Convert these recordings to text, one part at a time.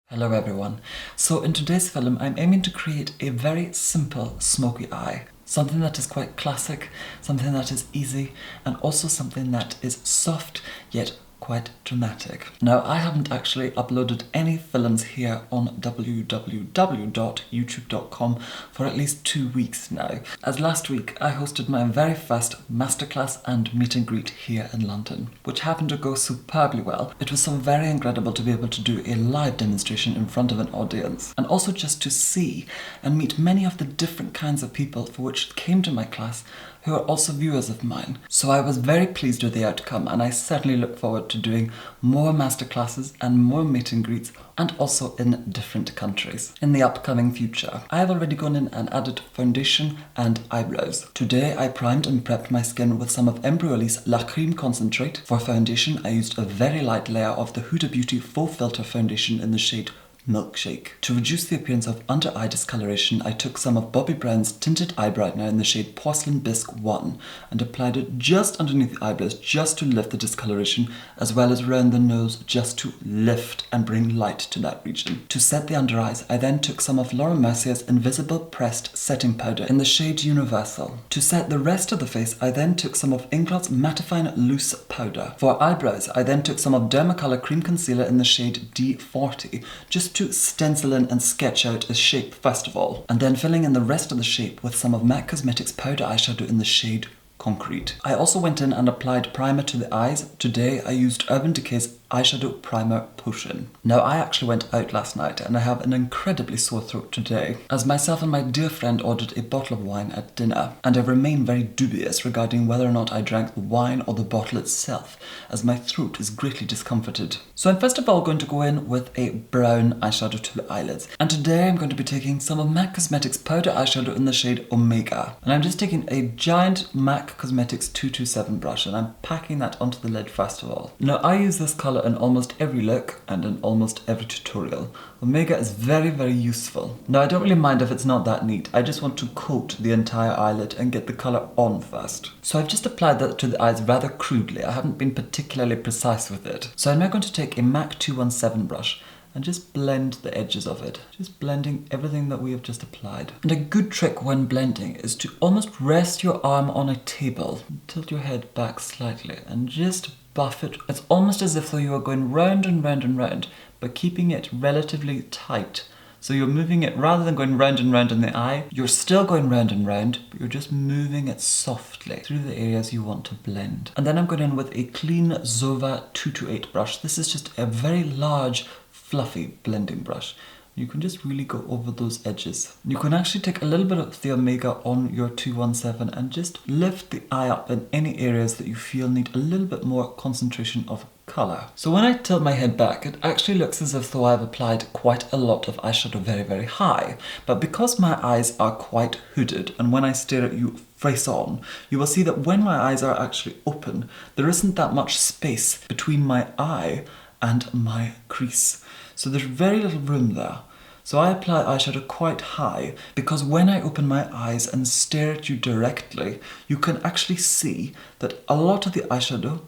Hello everyone. So in today's film I'm aiming to create a very simple smoky eye. Something that is quite classic, something that is easy, and also something that is soft yet quite dramatic. Now I haven't actually uploaded any films here on www.youtube.com for at least 2 weeks now, as last week I hosted my very first masterclass and meet and greet here in London, which happened to go superbly well. It was so very incredible to be able to do a live demonstration in front of an audience, and also just to see and meet many of the different kinds of people for which came to my class who are also viewers of mine. So I was very pleased with the outcome, and I certainly look forward to doing more masterclasses and more meet and greets, and also in different countries in the upcoming future. I have already gone in and added foundation and eyebrows. Today I primed and prepped my skin with some of Embryolisse La Creme Concentrate. For foundation I used a very light layer of the Huda Beauty Full Filter Foundation in the shade Milkshake. To reduce the appearance of under eye discoloration, I took some of Bobbi Brown's tinted eye brightener in the shade Porcelain Bisque 1 and applied it just underneath the eyebrows just to lift the discoloration, as well as around the nose just to lift and bring light to that region. To set the under eyes, I then took some of Laura Mercier's Invisible Pressed Setting Powder in the shade Universal. To set the rest of the face, I then took some of Inglott's Mattifying Loose Powder. For eyebrows, I then took some of Dermacolor Cream Concealer in the shade D40, just to stencil in and sketch out a shape first of all, and then filling in the rest of the shape with some of MAC Cosmetics powder eyeshadow in the shade Concrete. I also went in and applied primer to the eyes. Today I used Urban Decay's Eyeshadow Primer Potion. Now I actually went out last night and I have an incredibly sore throat today, as myself and my dear friend ordered a bottle of wine at dinner, and I remain very dubious regarding whether or not I drank the wine or the bottle itself, as my throat is greatly discomforted. So I'm first of all going to go in with a brown eyeshadow to the eyelids, and today I'm going to be taking some of MAC Cosmetics powder eyeshadow in the shade Omega, and I'm just taking a giant MAC Cosmetics 227 brush and I'm packing that onto the lid first of all. Now I use this colour in almost every look and in almost every tutorial. Omega is very useful. Now I don't really mind if it's not that neat, I just want to coat the entire eyelid and get the colour on first. So I've just applied that to the eyes rather crudely. I haven't been particularly precise with it. So I'm now going to take a MAC 217 brush and just blend the edges of it, just blending everything that we have just applied. And a good trick when blending is to almost rest your arm on a table, tilt your head back slightly and just buff it. It's almost as if though you are going round and round and round, but keeping it relatively tight. So you're moving it, rather than going round and round in the eye, you're still going round and round, but you're just moving it softly through the areas you want to blend. And then I'm going in with a clean Zova 228 brush. This is just a very large, fluffy blending brush. You can just really go over those edges. You can actually take a little bit of the Omega on your 217 and just lift the eye up in any areas that you feel need a little bit more concentration of colour. So when I tilt my head back, it actually looks as if though I've applied quite a lot of eyeshadow very high. But because my eyes are quite hooded, and when I stare at you face on, you will see that when my eyes are actually open, there isn't that much space between my eye and my crease. So there's very little room there. So I apply eyeshadow quite high, because when I open my eyes and stare at you directly, you can actually see that a lot of the eyeshadow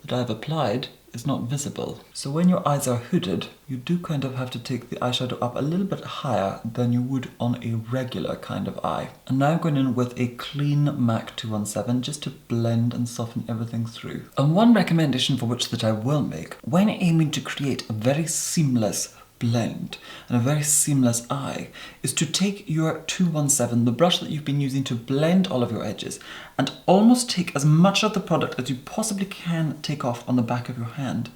that I've applied is not visible. So when your eyes are hooded, you do kind of have to take the eyeshadow up a little bit higher than you would on a regular kind of eye. And now I'm going in with a clean MAC 217 just to blend and soften everything through. And one recommendation for which that I will make, when aiming to create a very seamless blend and a very seamless eye, is to take your 217, the brush that you've been using to blend all of your edges, and almost take as much of the product as you possibly can take off on the back of your hand,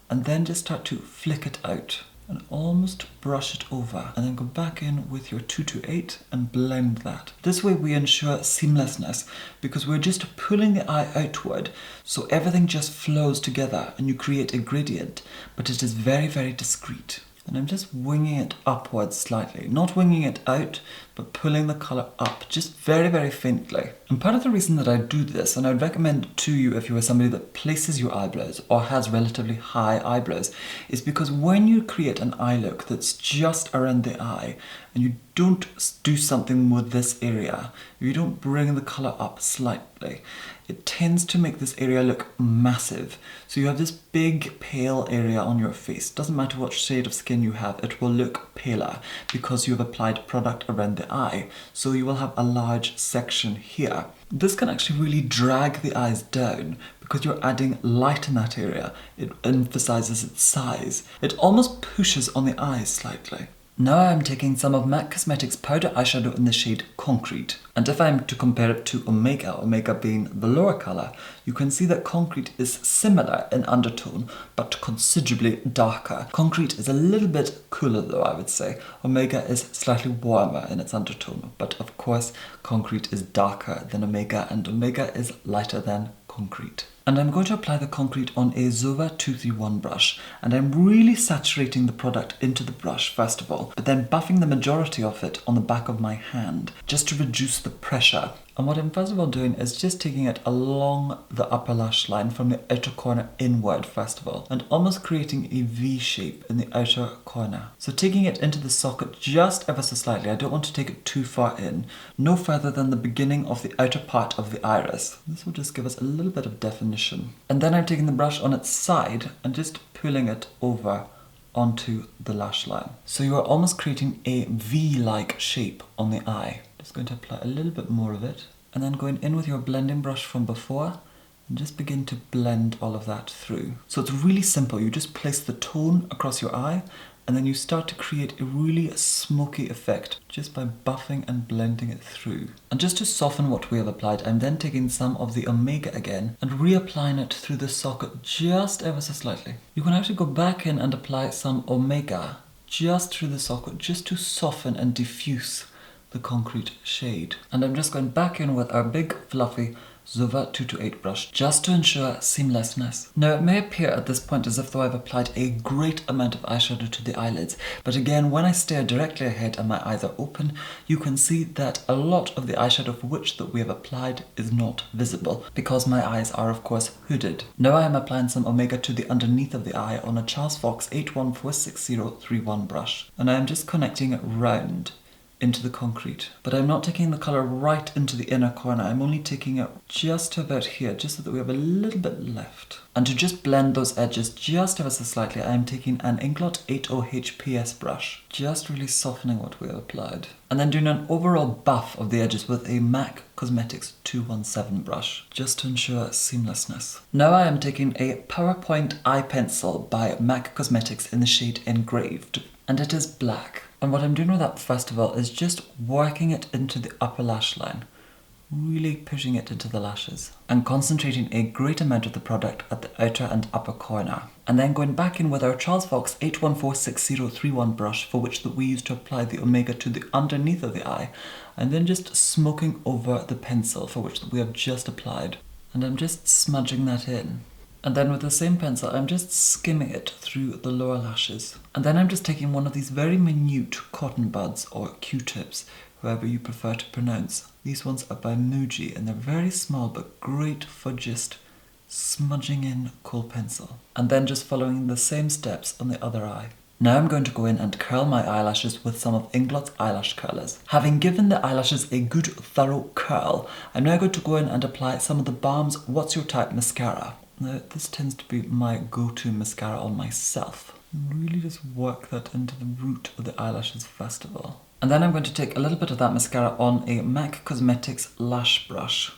and then just start to flick it out and almost brush it over, and then go back in with your 228 and blend that. This way we ensure seamlessness, because we're just pulling the eye outward, so everything just flows together and you create a gradient, but it is very discreet. And I'm just winging it upwards slightly, not winging it out, but pulling the colour up just very, very faintly. And part of the reason that I do this, and I would recommend it to you if you are somebody that places your eyebrows or has relatively high eyebrows, is because when you create an eye look that's just around the eye, and you don't do something with this area, you don't bring the colour up slightly, it tends to make this area look massive. So you have this big pale area on your face. Doesn't matter what shade of skin you have, it will look paler because you have applied product around the eye. So you will have a large section here. This can actually really drag the eyes down because you're adding light in that area. It emphasizes its size. It almost pushes on the eyes slightly. Now I am taking some of MAC Cosmetics powder eyeshadow in the shade Concrete. And if I am to compare it to Omega, Omega being the lower colour, you can see that Concrete is similar in undertone, but considerably darker. Concrete is a little bit cooler though, I would say. Omega is slightly warmer in its undertone, but of course Concrete is darker than Omega, and Omega is lighter than Concrete. And I'm going to apply the Concrete on a Zova 231 brush, and I'm really saturating the product into the brush first of all, but then buffing the majority of it on the back of my hand just to reduce the pressure. And what I'm first of all doing is just taking it along the upper lash line from the outer corner inward first of all, and almost creating a V shape in the outer corner. So taking it into the socket just ever so slightly. I don't want to take it too far in, no further than the beginning of the outer part of the iris. This will just give us a little bit of definition. And then I'm taking the brush on its side and just pulling it over onto the lash line. So you are almost creating a V-like shape on the eye. Just going to apply a little bit more of it, and then going in with your blending brush from before and just begin to blend all of that through. So it's really simple. You just place the tone across your eye, and then you start to create a really smoky effect just by buffing and blending it through. And just to soften what we have applied, I'm then taking some of the Omega again and reapplying it through the socket just ever so slightly. You can actually go back in and apply some Omega just through the socket just to soften and diffuse the Concrete shade. And I'm just going back in with our big fluffy Zova 228 brush just to ensure seamlessness. Now it may appear at this point as if though I've applied a great amount of eyeshadow to the eyelids, but again when I stare directly ahead and my eyes are open, you can see that a lot of the eyeshadow for which that we have applied is not visible because my eyes are of course hooded. Now I am applying some Omega to the underneath of the eye on a Charles Fox 814631 brush, and I am just connecting it round into the Concrete. But I'm not taking the colour right into the inner corner, I'm only taking it just to about here, just so that we have a little bit left. And to just blend those edges just ever so slightly, I'm taking an Inglot 80 PS brush, just really softening what we have applied. And then doing an overall buff of the edges with a MAC Cosmetics 217 brush, just to ensure seamlessness. Now I am taking a PowerPoint eye pencil by MAC Cosmetics in the shade Engraved, and it is black. And what I'm doing with that first of all is just working it into the upper lash line, really pushing it into the lashes and concentrating a great amount of the product at the outer and upper corner. And then going back in with our Charles Fox 814631 brush, for which that we used to apply the Omega to the underneath of the eye, and then just smoking over the pencil for which that we have just applied. And I'm just smudging that in. And then with the same pencil, I'm just skimming it through the lower lashes. And then I'm just taking one of these very minute cotton buds or Q-tips, however you prefer to pronounce. These ones are by Muji and they're very small but great for just smudging in kohl pencil. And then just following the same steps on the other eye. Now I'm going to go in and curl my eyelashes with some of Inglot's eyelash curlers. Having given the eyelashes a good thorough curl, I'm now going to go in and apply some of the Balm's What's Your Type mascara. Now this tends to be my go-to mascara on myself. Really just work that into the root of the eyelashes first of all. And then I'm going to take a little bit of that mascara on a MAC Cosmetics lash brush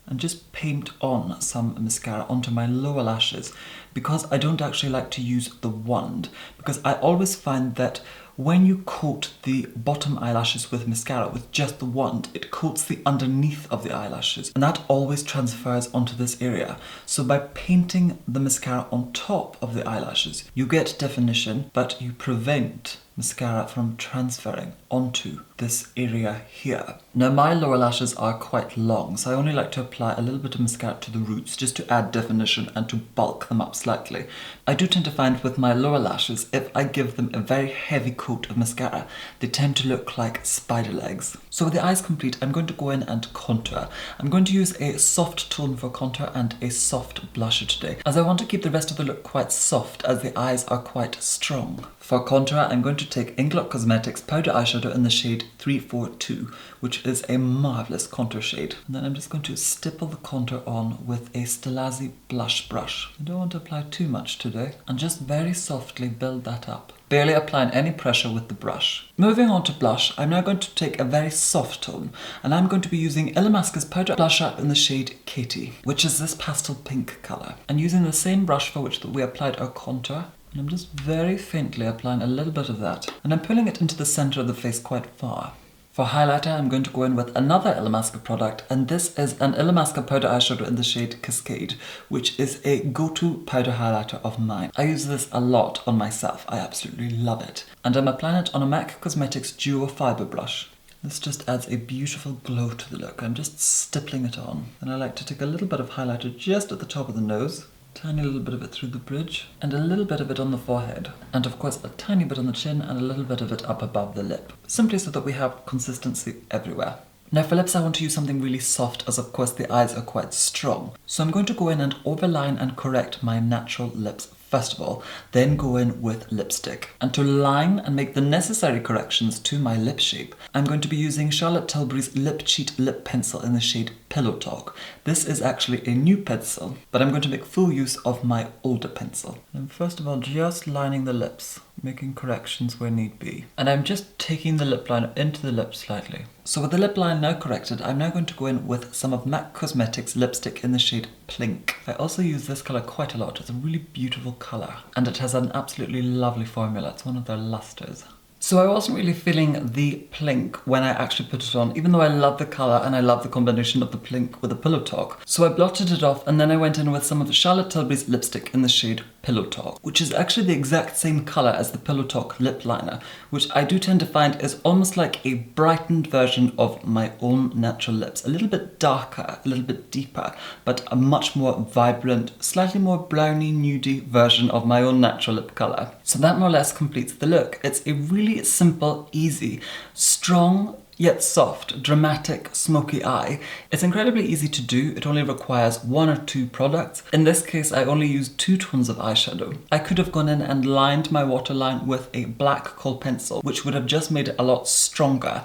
and just paint on some mascara onto my lower lashes, because I don't actually like to use the wand, because I always find that when you coat the bottom eyelashes with mascara with just the wand, it coats the underneath of the eyelashes, and that always transfers onto this area. So by painting the mascara on top of the eyelashes, you get definition, but you prevent mascara from transferring onto this area here. Now my lower lashes are quite long, so I only like to apply a little bit of mascara to the roots just to add definition and to bulk them up slightly. I do tend to find with my lower lashes, if I give them a very heavy coat of mascara, they tend to look like spider legs. So with the eyes complete, I'm going to go in and contour. I'm going to use a soft tone for contour and a soft blusher today, as I want to keep the rest of the look quite soft as the eyes are quite strong. For contour, I'm going to take Inglot Cosmetics Powder Eyeshadow in the shade 342, which is a marvellous contour shade. And then I'm just going to stipple the contour on with a Stilazzi blush brush. I don't want to apply too much today, and just very softly build that up, barely applying any pressure with the brush. Moving on to blush, I'm now going to take a very soft tone, and I'm going to be using Illamasqua's Powder Blusher in the shade Katie, which is this pastel pink colour. And using the same brush for which we applied our contour, and I'm just very faintly applying a little bit of that, and I'm pulling it into the centre of the face quite far. For highlighter, I'm going to go in with another Illamasqua product, and this is an Illamasqua powder eyeshadow in the shade Cascade, which is a go-to powder highlighter of mine. I use this a lot on myself, I absolutely love it. And I'm applying it on a MAC Cosmetics Duo Fibre brush. This just adds a beautiful glow to the look. I'm just stippling it on. And I like to take a little bit of highlighter just at the top of the nose, tiny little bit of it through the bridge, and a little bit of it on the forehead, and of course a tiny bit on the chin and a little bit of it up above the lip, simply so that we have consistency everywhere. Now for lips, I want to use something really soft, as of course the eyes are quite strong. So I'm going to go in and overline and correct my natural lips first of all, then go in with lipstick. And to line and make the necessary corrections to my lip shape, I'm going to be using Charlotte Tilbury's Lip Cheat Lip Pencil in the shade Pillow Talk. This is actually a new pencil, but I'm going to make full use of my older pencil. And first of all, just lining the lips, making corrections where need be. And I'm just taking the lip liner into the lip slightly. So with the lip line now corrected, I'm now going to go in with some of MAC Cosmetics lipstick in the shade Plink. I also use this colour quite a lot. It's a really beautiful colour, and it has an absolutely lovely formula. It's one of their lusters. So I wasn't really feeling the Plink when I actually put it on, even though I love the colour and I love the combination of the Plink with the Pillow Talk. So I blotted it off, and then I went in with some of Charlotte Tilbury's lipstick in the shade Pillow Talk, which is actually the exact same colour as the Pillow Talk lip liner, which I do tend to find is almost like a brightened version of my own natural lips. A little bit darker, a little bit deeper, but a much more vibrant, slightly more browny, nudie version of my own natural lip colour. So that more or less completes the look. It's a really simple, easy, strong, yet soft, dramatic, smoky eye. It's incredibly easy to do. It only requires 1 or 2 products. In this case, I only used 2 tones of eyeshadow. I could have gone in and lined my waterline with a black kohl pencil, which would have just made it a lot stronger.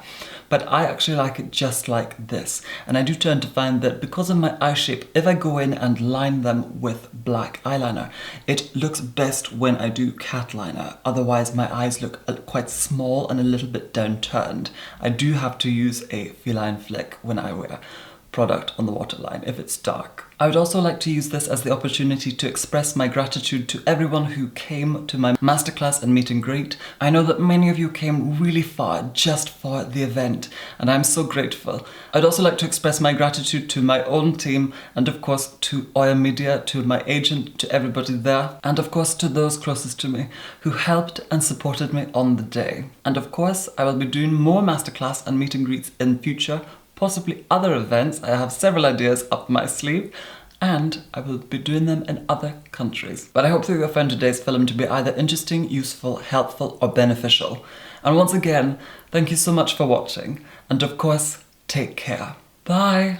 But I actually like it just like this. And I do tend to find that because of my eye shape, if I go in and line them with black eyeliner, it looks best when I do cat liner. Otherwise, my eyes look quite small and a little bit downturned. I do have to use a feline flick when I wear product on the waterline if it's dark. I would also like to use this as the opportunity to express my gratitude to everyone who came to my masterclass and meet and greet. I know that many of you came really far just for the event, and I'm so grateful. I'd also like to express my gratitude to my own team, and of course to Oya Media, to my agent, to everybody there, and of course to those closest to me who helped and supported me on the day. And of course, I will be doing more masterclass and meet and greets in future, possibly other events. I have several ideas up my sleeve, and I will be doing them in other countries. But I hope that you found today's film to be either interesting, useful, helpful, or beneficial. And once again, thank you so much for watching, and of course, take care. Bye!